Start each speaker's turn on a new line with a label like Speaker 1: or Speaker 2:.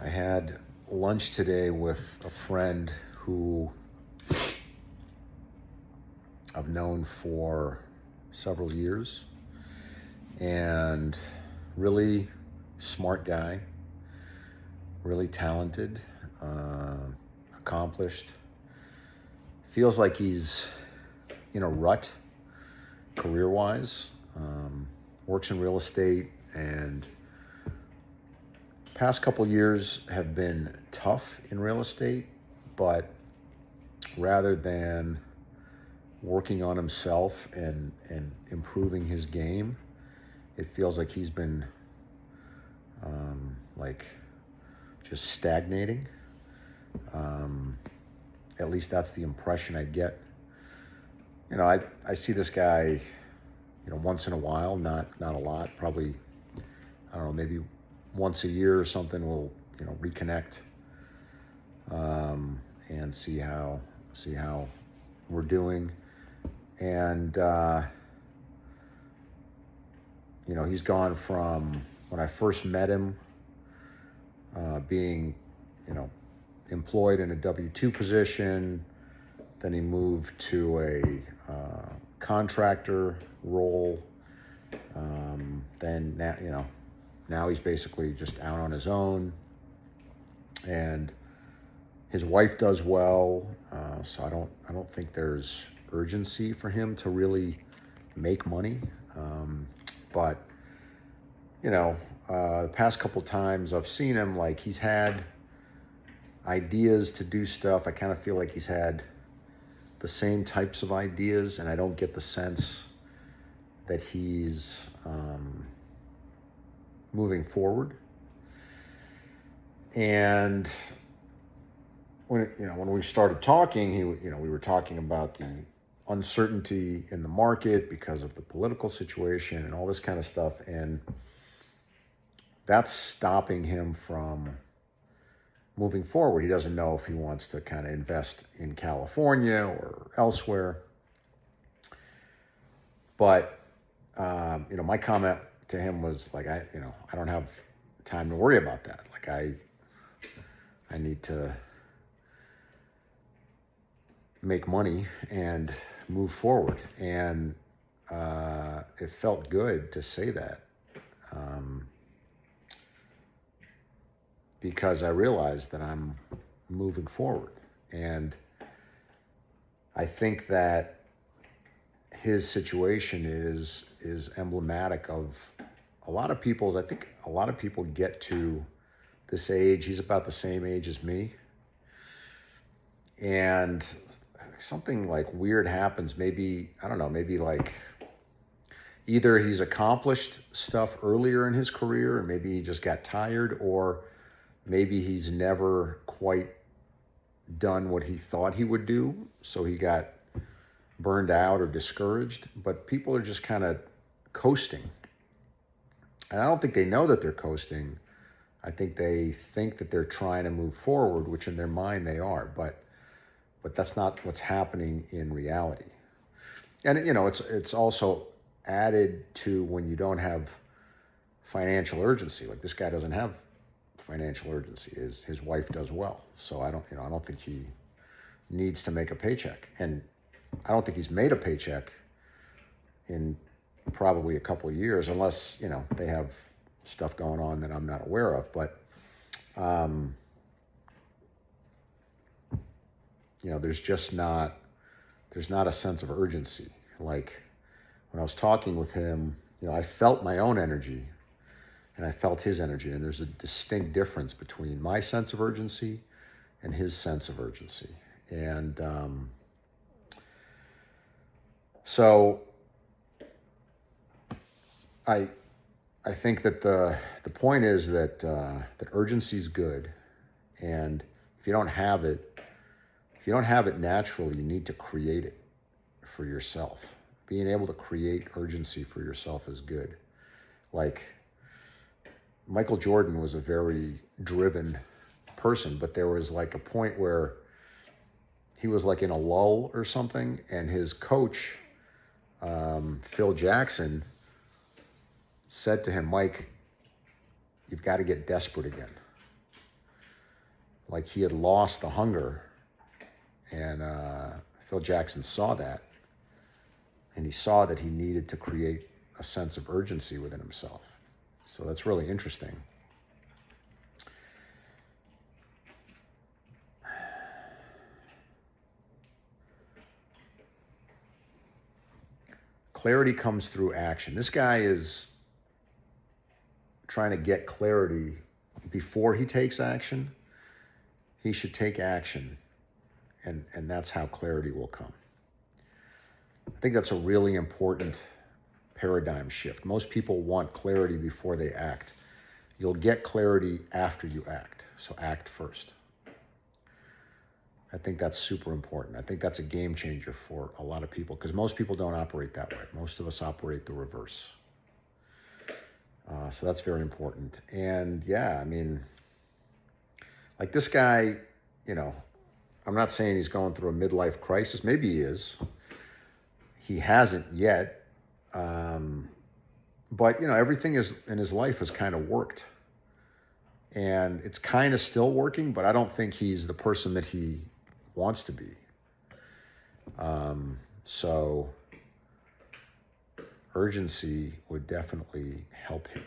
Speaker 1: I had lunch today with a friend who I've known for several years, and really smart guy, really talented, accomplished. Feels like he's in a rut career-wise. Works in real estate, and past couple years have been tough in real estate, but rather than working on himself and improving his game, it feels like he's been like just stagnating. At least that's the impression I get. I see this guy, once in a while, not a lot, probably, I don't know, maybe once a year or something. We'll, reconnect, and see how we're doing. And, he's gone from when I first met him, being, employed in a W-2 position. Then he moved to a contractor role. Then now he's basically just out on his own, and his wife does well. So I don't think there's urgency for him to really make money. But the past couple times I've seen him, like, he's had ideas to do stuff. I kind of feel like he's had the same types of ideas, and I don't get the sense that he's moving forward. And when we started talking, we were talking about the uncertainty in the market because of the political situation and all this kind of stuff, and that's stopping him from moving forward. He doesn't know if he wants to kind of invest in California or elsewhere. But my comment to him was like, I don't have time to worry about that. Like, I need to make money and move forward. And it felt good to say that, because I realized that I'm moving forward. And I think that his situation is emblematic of a lot of people's. I think a lot of people get to this age. He's about the same age as me. And something like weird happens. Maybe, I don't know, maybe like either he's accomplished stuff earlier in his career, and maybe he just got tired, or maybe he's never quite done what he thought he would do, so he got burned out or discouraged. But people are just kind of coasting. And I don't think they know that they're coasting. I think they think that they're trying to move forward, which in their mind they are. But that's not what's happening in reality. And, it's also added to when you don't have financial urgency. Like, this guy doesn't have financial urgency. His wife does well. So I don't think he needs to make a paycheck. And I don't think he's made a paycheck in probably a couple of years, unless, they have stuff going on that I'm not aware of. But, there's not a sense of urgency. Like, when I was talking with him, I felt my own energy, and I felt his energy. And there's a distinct difference between my sense of urgency and his sense of urgency. And so I think that the point is that urgency is good, and if you don't have it naturally, you need to create it for yourself. Being able to create urgency for yourself is good. Like, Michael Jordan was a very driven person, but there was like a point where he was like in a lull or something, and his coach, Phil Jackson, said to him, "Mike, you've got to get desperate again." like he had lost the hunger. And Phil Jackson saw that. And he saw that he needed to create a sense of urgency within himself. So that's really interesting. Clarity comes through action. This guy is trying to get clarity before he takes action. He should take action, and that's how clarity will come. I think that's a really important paradigm shift. Most people want clarity before they act. You'll get clarity after you act, so act first. I think that's super important. I think that's a game changer for a lot of people, because most people don't operate that way. Most of us operate the reverse. So that's very important. And yeah, I mean, like this guy, you know, I'm not saying he's going through a midlife crisis. Maybe he is. He hasn't yet. But, you know, everything in his life has kind of worked. And it's kind of still working, but I don't think he's the person that he wants to be. So urgency would definitely help him.